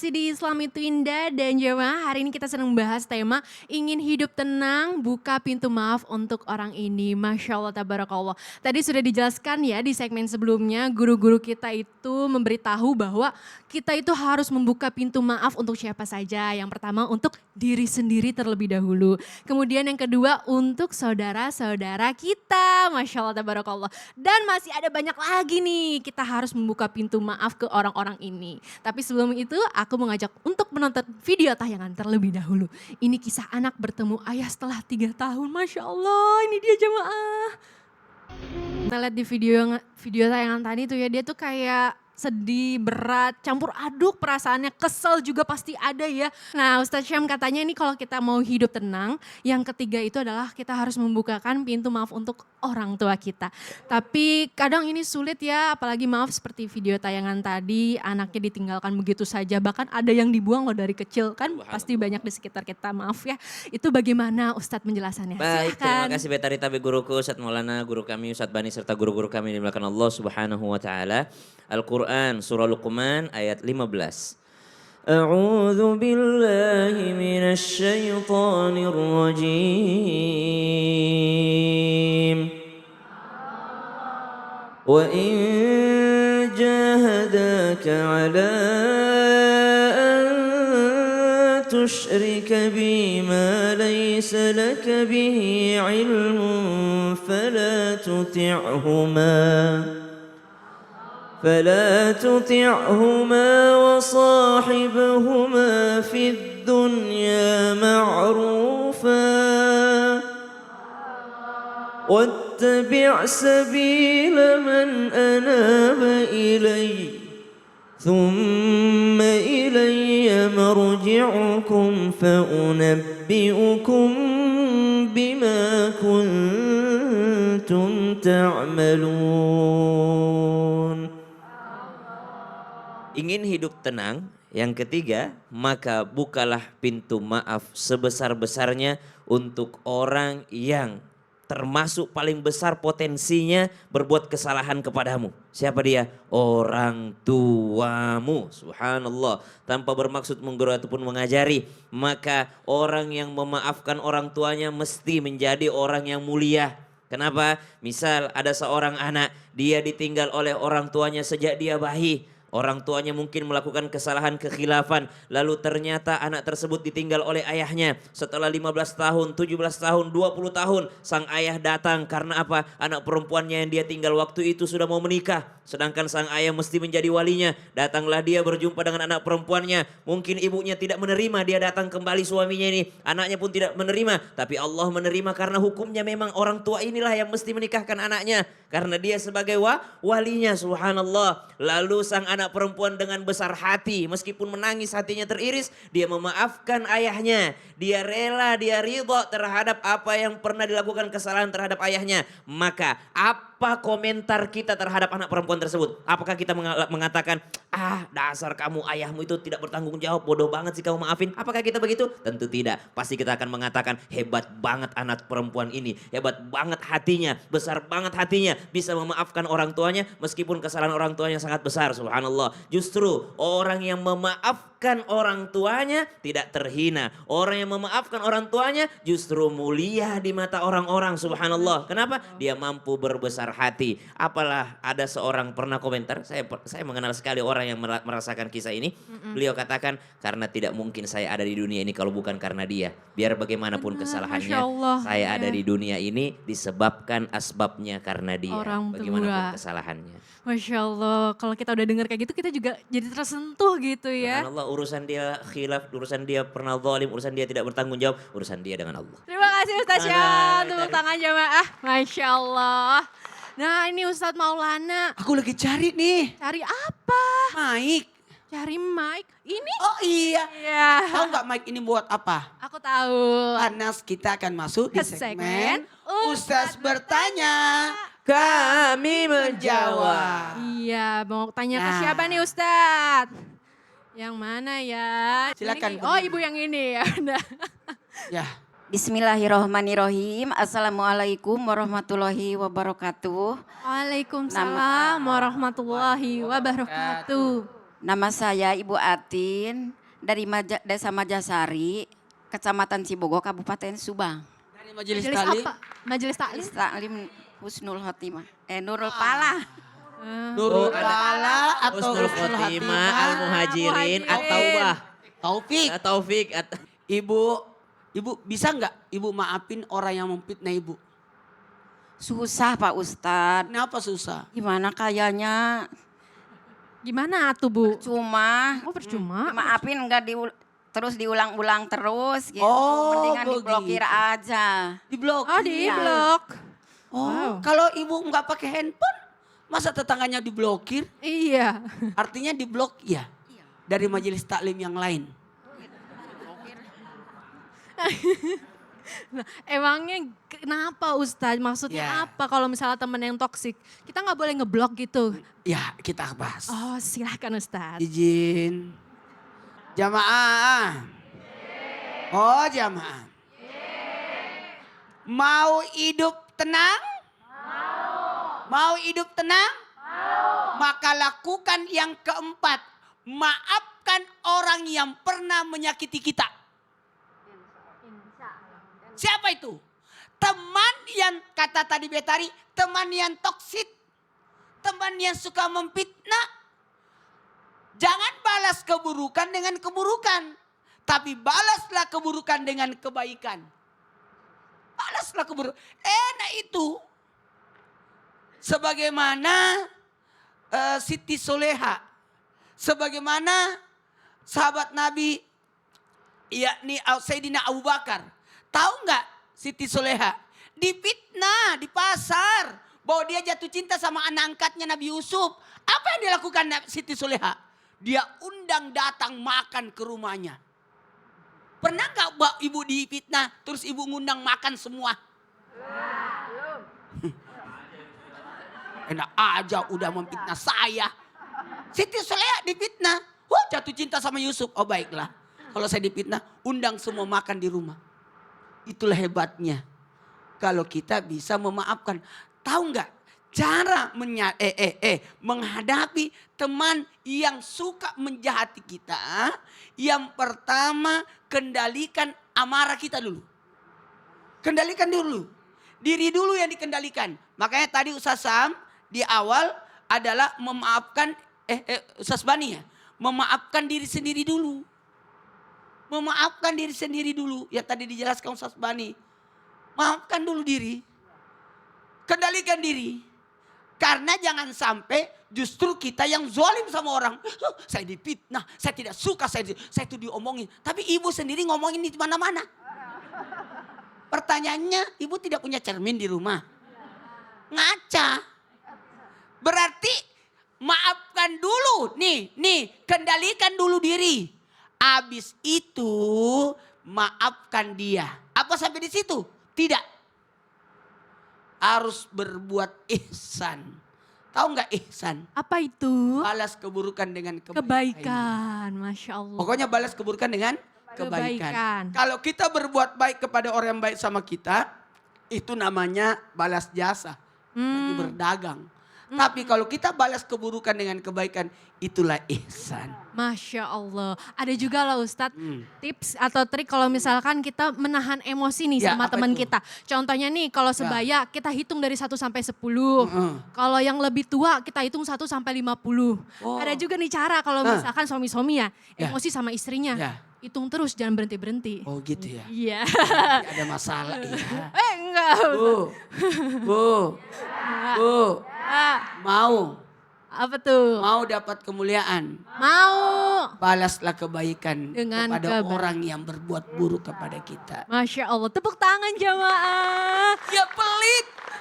masih di Islam itu Indah dan jemaah, hari ini kita sedang membahas tema ingin hidup tenang, buka pintu maaf untuk orang ini. Masya Allah, tabarakallah. Tadi sudah dijelaskan ya di segmen sebelumnya, guru-guru kita itu memberitahu bahwa kita itu harus membuka pintu maaf untuk siapa saja. Yang pertama untuk diri sendiri terlebih dahulu. Kemudian yang kedua untuk saudara-saudara kita. Masya Allah, tabarakallah. Dan masih ada banyak lagi nih, kita harus membuka pintu maaf ke orang-orang ini. Tapi sebelum itu aku mengajak untuk menonton video tayangan terlebih dahulu. Ini kisah anak bertemu ayah setelah 3 tahun. Masya Allah, ini dia jemaah. Kita lihat di video tayangan tadi tuh ya, dia tuh kayak sedih, berat, campur aduk perasaannya, kesel juga pasti ada ya. Nah Ustadz Syam katanya ini kalau kita mau hidup tenang, yang ketiga itu adalah kita harus membukakan pintu maaf untuk orang tua kita. Tapi kadang ini sulit ya, apalagi maaf seperti video tayangan tadi, anaknya ditinggalkan begitu saja, bahkan ada yang dibuang loh dari kecil kan, pasti banyak di sekitar kita, maaf ya. Itu bagaimana Ustadz menjelasannya? Baik, terima Silakan. kasih Betari Tabi guruku, Ustadz Maulana, guru kami, Ustadz Bani, serta guru-guru kami yang dimuliakan Allah Subhanahu wa Ta'ala. Al-Quran, Surah Luqman ayat 15. A'udzu billahi minasy syaithanir rajim. Wa in jahadaka 'ala تشرك بي ما ليس لك به علم فلا تطعهما وصاحبهما في الدنيا معروفا واتبع سبيل من أناب إلي ثم إلي مرجعكم فأنبئكم بما كنتم تعملون. Ingin hidup tenang, yang ketiga, maka bukalah pintu maaf sebesar-besarnya untuk orang yang termasuk paling besar potensinya berbuat kesalahan kepadamu. Siapa dia? Orang tuamu. Subhanallah. Tanpa bermaksud menggurui ataupun mengajari. Maka orang yang memaafkan orang tuanya mesti menjadi orang yang mulia. Kenapa? Misal ada seorang anak, dia ditinggal oleh orang tuanya sejak dia bayi. Orang tuanya mungkin melakukan kesalahan kekhilafan. Lalu ternyata anak tersebut ditinggal oleh ayahnya. Setelah 15 tahun, 17 tahun, 20 tahun. Sang ayah datang karena apa? Anak perempuannya yang dia tinggal waktu itu sudah mau menikah. Sedangkan sang ayah mesti menjadi walinya. Datanglah dia berjumpa dengan anak perempuannya. Mungkin ibunya tidak menerima dia datang kembali suaminya ini. Anaknya pun tidak menerima. Tapi Allah menerima karena hukumnya memang orang tua inilah yang mesti menikahkan anaknya. Karena dia sebagai walinya, subhanallah. Lalu sang anak perempuan dengan besar hati, meskipun menangis hatinya teriris, dia memaafkan ayahnya. Dia rela, dia ridha terhadap apa yang pernah dilakukan kesalahan terhadap ayahnya. Maka apa komentar kita terhadap anak perempuan tersebut? Apakah kita mengatakan, dasar kamu, ayahmu itu tidak bertanggung jawab, bodoh banget sih kamu maafin? Apakah kita begitu? Tentu tidak. Pasti kita akan mengatakan, hebat banget anak perempuan ini, hebat banget hatinya, besar banget hatinya, bisa memaafkan orang tuanya meskipun kesalahan orang tuanya sangat besar. Subhanallah. Justru orang yang memaafkan orang tuanya tidak terhina. Orang yang memaafkan orang tuanya justru mulia di mata orang-orang. Subhanallah. Kenapa? Dia mampu berbesar hati. Apalah ada seorang pernah komentar, saya mengenal sekali orang yang merasakan kisah ini. Beliau katakan, karena tidak mungkin saya ada di dunia ini kalau bukan karena dia. Biar bagaimanapun kesalahannya, saya ada di dunia ini disebabkan asbabnya karena dia. Orang Bagaimanapun tua. kesalahannya. Masya Allah, kalau kita udah dengar kayak gitu kita juga jadi tersentuh gitu ya. Subhanallah, urusan dia khilaf, urusan dia pernah zalim, urusan dia tidak bertanggung jawab, urusan dia dengan Allah. Terima kasih Ustaz Syam, tepuk tangan jemaah. Masya Allah. Nah ini Ustadz Maulana, Aku lagi cari nih, cari apa? mic. Cari mic. Ini? Oh iya. Iya. Tahu nggak mic ini buat apa? Aku tahu. Karena kita akan masuk di Ke segmen segmen Ustaz Ustaz bertanya, Kami menjawab. Iya, mau tanya ke Nah. siapa nih Ustadz? Yang mana ya? Silakan, Ini- Oh berdiri. ibu yang ini ya. Udah. Ya, Bismillahirrohmanirrohim. Assalamualaikum warahmatullahi wabarakatuh. Waalaikumsalam warahmatullahi wabarakatuh. Nama saya Ibu Atin dari Desa Majasari, Kecamatan Cibogo, Kabupaten Subang. Dari Majelis Majelis Taklim. apa? Majelis taklim? Majelis Taklim Husnul Khotimah. Nurul Palah. Nurul ada Pala atau Husnul Husnul Khotimah, Khotimah. Al-Muhajirin, Al-Muhajirin. At-Taubah. Taufik. Taufik. Ibu bisa nggak ibu maafin orang yang memfitnah ibu? Susah Pak Ustadz. Kenapa susah? Gimana kayaknya Gimana tuh Bu? cuma Oh percuma. maafin enggak terus diulang-ulang terus gitu. Oh, Mendingan begitu. diblokir aja. Di blok. Oh di blok. Oh, Wow. kalau ibu nggak pakai handphone, masa tetangganya diblokir? Iya. Artinya diblok ya dari majelis taklim yang lain. Nah, emangnya kenapa Ustadz? Maksudnya Ya. apa kalau misalnya temen yang toksik? Kita nggak boleh ngeblok gitu. Ya kita bahas. Oh silahkan Ustadz. Izin. Jamaah. Oh jamaah. Mau hidup tenang? Mau hidup tenang? Maka lakukan yang keempat. Maafkan orang yang pernah menyakiti kita. Siapa itu? Teman yang kata tadi Betari, teman yang toksik. Teman yang suka memfitnah. Jangan balas keburukan dengan keburukan. Tapi balaslah keburukan dengan kebaikan. Balaslah keburukan. Enak itu. Sebagaimana Siti Soleha. Sebagaimana sahabat Nabi yakni Sayyidina Abu Bakar. Tahu nggak Siti Soleha? Difitnah di pasar. Bahwa dia jatuh cinta sama anak angkatnya Nabi Yusuf. Apa yang dilakukan Siti Soleha? Dia undang datang makan ke rumahnya. Pernah nggak ibu difitnah terus ibu ngundang makan semua? Enak aja udah memfitnah saya. Siti Soleha difitnah. Wah jatuh cinta sama Yusuf. Oh baiklah. Kalau saya difitnah undang semua makan di rumah. Itulah hebatnya. Kalau kita bisa memaafkan. Tahu nggak cara menghadapi teman yang suka menjahati kita. Yang pertama kendalikan amarah kita dulu. Kendalikan dulu. Diri dulu yang dikendalikan. Makanya tadi Ustaz Sam di awal adalah memaafkan Ustaz Bani ya. Memaafkan diri sendiri dulu. Memaafkan diri sendiri dulu. Ya tadi dijelaskan Ustaz Bani. Maafkan dulu diri. Kendalikan diri. Karena jangan sampai justru kita yang zalim sama orang. Saya difitnah, saya tidak suka, saya itu diomongin. Tapi ibu sendiri ngomongin di mana-mana. Pertanyaannya, ibu tidak punya cermin di rumah. Ngaca. Berarti maafkan dulu. Nih, kendalikan dulu diri. Habis itu maafkan dia. Apa sampai di situ? Tidak. Harus berbuat ihsan. Tahu nggak ihsan? Apa itu? Balas keburukan dengan kebaikan. Kebaikan, Masya Allah. Pokoknya balas keburukan dengan kebaikan. Kalau kita berbuat baik kepada orang yang baik sama kita, itu namanya balas jasa. Lagi berdagang. Tapi kalau kita balas keburukan dengan kebaikan, itulah ihsan. Masya Allah. Ada juga loh Ustadz tips atau trik kalau misalkan kita menahan emosi nih Ya, sama apa teman itu? kita. Contohnya nih kalau sebaya kita hitung dari 1 sampai 10. Kalau yang lebih tua kita hitung 1 sampai 50. Oh. Ada juga nih cara kalau misalkan suami-suami ya Ya. emosi sama istrinya. Ya. Hitung terus jangan berhenti-berhenti. Oh gitu ya. Iya. Ada masalah ya. Enggak. Bu. Ah, Mau apa tuh? dapat kemuliaan. Mau. Balaslah kebaikan Dengan kepada kebaikan. orang yang berbuat buruk kepada kita. Masya Allah. Tepuk tangan jamaah.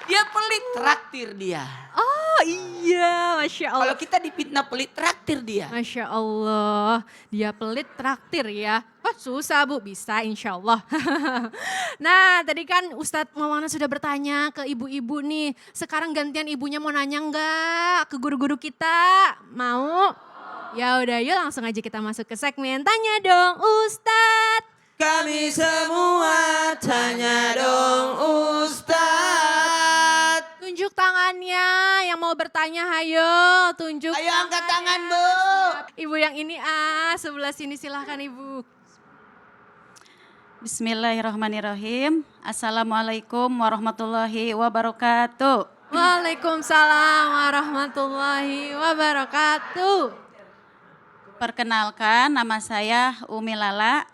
Dia pelit, traktir dia. Oh iya, Masya Allah. Kalau kita difitnah pelit, traktir dia. Masya Allah, dia pelit traktir ya. Wah susah Bu, bisa insya Allah. Nah tadi kan Ustadz Maulana sudah bertanya ke ibu-ibu nih. Sekarang gantian ibunya mau nanya enggak ke guru-guru kita? Mau? Ya udah yuk langsung aja kita masuk ke segmen Tanya Dong Ustadz. Kami semua tanya dong Ustadz. Tunjuk tangannya yang mau mau bertanya, hayo tunjuk. Ayo angkat tangan, tangannya. Bu. Ibu yang ini sebelah sini silahkan Ibu. Bismillahirrahmanirrahim. Assalamualaikum warahmatullahi wabarakatuh. Waalaikumsalam warahmatullahi wabarakatuh. Perkenalkan, nama saya Umi Lala.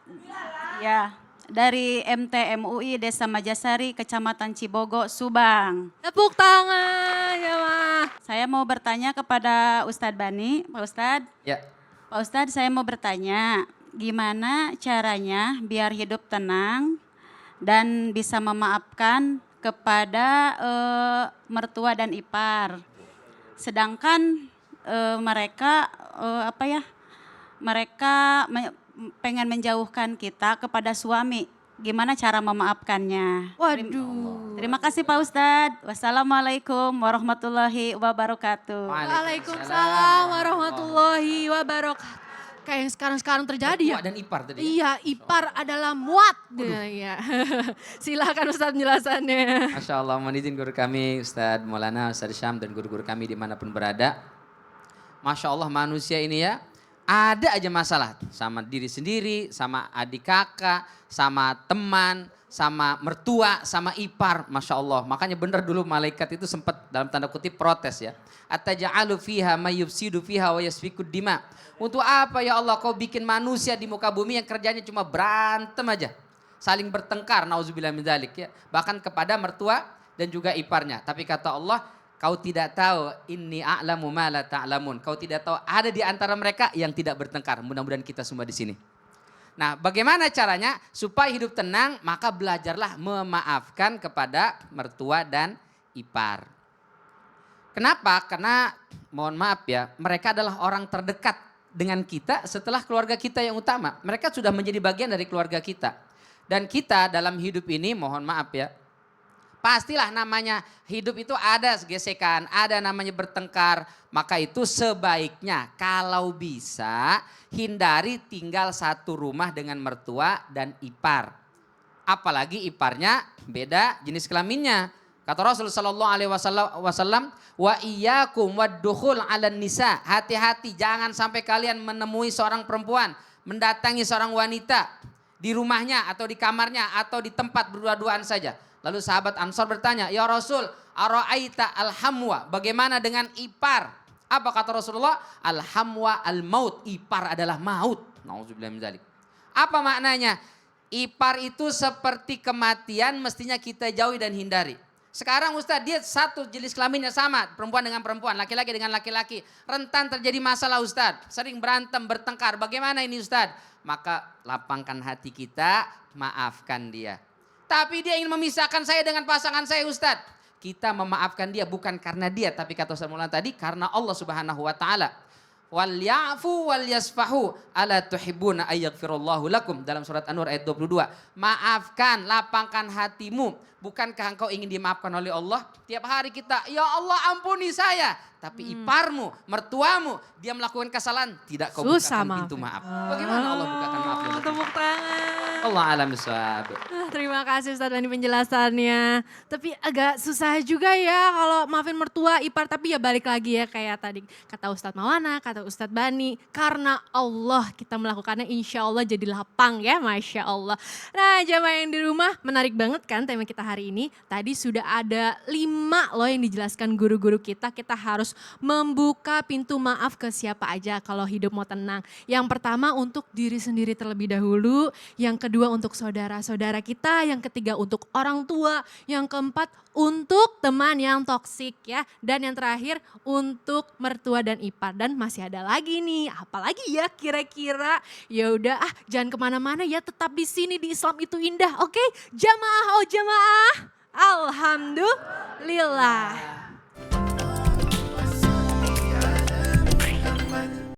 Ya, dari MTMUI Desa Majasari, Kecamatan Cibogo, Subang. Tepuk tangan ya mah. Saya mau bertanya kepada Ustadz Bani. Pak Ustadz, Ya. Pak Ustadz, saya mau bertanya, gimana caranya biar hidup tenang dan bisa memaafkan kepada mertua dan ipar. Sedangkan mereka pengen menjauhkan kita kepada suami. Gimana cara memaafkannya? Waduh. Terima kasih Pak Ustadz. Wassalamualaikum warahmatullahi wabarakatuh. Waalaikumsalam warahmatullahi wabarakatuh. Kayak yang sekarang terjadi ya. Mertua dan ipar tadi. Iya, ipar adalah muat. Ya. Silakan Ustadz penjelasannya. Masya Allah, mohon izin guru kami Ustadz Maulana, Ustadz Syam dan guru-guru kami dimanapun berada. Masya Allah manusia ini ya, ada aja masalah. Sama diri sendiri, sama adik kakak, sama teman, sama mertua, sama ipar. Masya Allah, makanya benar dulu malaikat itu sempat dalam tanda kutip protes ya. Ataja'alu fiha mayyufsidu fiha wa yasfikud dima. Untuk apa ya Allah kau bikin manusia di muka bumi yang kerjanya cuma berantem aja. Saling bertengkar, nauzubillah min dzalik ya. Bahkan kepada mertua dan juga iparnya. Tapi kata Allah, kau tidak tahu inni a'lamu ma la ta'lamun. Kau tidak tahu ada di antara mereka yang tidak bertengkar. Mudah-mudahan kita semua di sini. Nah, bagaimana caranya supaya hidup tenang? Maka belajarlah memaafkan kepada mertua dan ipar. Kenapa? Karena mohon maaf ya, mereka adalah orang terdekat dengan kita setelah keluarga kita yang utama. Mereka sudah menjadi bagian dari keluarga kita. Dan kita dalam hidup ini mohon maaf ya, pastilah namanya hidup itu ada gesekan, ada namanya bertengkar. Maka itu sebaiknya kalau bisa hindari tinggal satu rumah dengan mertua dan ipar. Apalagi iparnya beda jenis kelaminnya. Kata Rasul sallallahu alaihi wasallam, wa iyyakum waddukhul 'alan nisa. Hati-hati jangan sampai kalian menemui seorang perempuan, mendatangi seorang wanita di rumahnya atau di kamarnya atau di tempat berdua-duaan saja. Lalu sahabat Ansor bertanya, "Ya Rasul, ara'aita al-hamwa? Bagaimana dengan ipar?" Apa kata Rasulullah? Al-hamwa al-maut. Ipar adalah maut. Nauzubillah min dzalik. Apa maknanya? Ipar itu seperti kematian, mestinya kita jauhi dan hindari. Sekarang Ustadz, dia satu jenis kelaminnya sama, perempuan dengan perempuan, laki-laki dengan laki-laki. Rentan terjadi masalah Ustadz, sering berantem, bertengkar. Bagaimana ini Ustadz? Maka lapangkan hati kita, maafkan dia. Tapi dia ingin memisahkan saya dengan pasangan saya Ustadz. Kita memaafkan dia bukan karena dia, tapi kata Ustadz Maulana tadi, karena Allah Subhanahu wa Ta'ala. Wal ya'fu wal yasfahu ala tuhibbuna ayyaghfirallahu lakum, dalam surat An-Nur ayat 22. Maafkan, lapangkan hatimu. Bukankah engkau ingin dimaafkan oleh Allah? Tiap hari kita, ya Allah ampuni saya. Tapi iparmu, mertuamu, dia melakukan kesalahan, tidak kau Susah bukakan pintu maafin. maaf. Bagaimana Allah bukakan maaf? Tepuk tangan. Allah alam bisawab. Terima kasih Ustadz Bani penjelasannya. Tapi agak susah juga ya kalau maafin mertua, ipar. Tapi ya balik lagi ya kayak tadi kata Ustadz Maulana, kata Ustadz Bani. Karena Allah kita melakukannya insya Allah jadi lapang ya, Masya Allah. Nah jamaah yang di rumah menarik banget kan tema kita hari ini. Tadi sudah ada 5 loh yang dijelaskan guru-guru kita. Kita harus membuka pintu maaf ke siapa aja kalau hidup mau tenang. Yang pertama untuk diri sendiri terlebih dahulu. Yang kedua untuk saudara-saudara kita, yang ketiga untuk orang tua, yang keempat untuk teman yang toksik ya. Dan yang terakhir untuk mertua dan ipar. Dan masih ada lagi nih, apalagi ya kira-kira. Ya udah jangan kemana-mana ya, tetap di sini di Islam itu indah. Oke, jamaah oh jamaah. Alhamdulillah.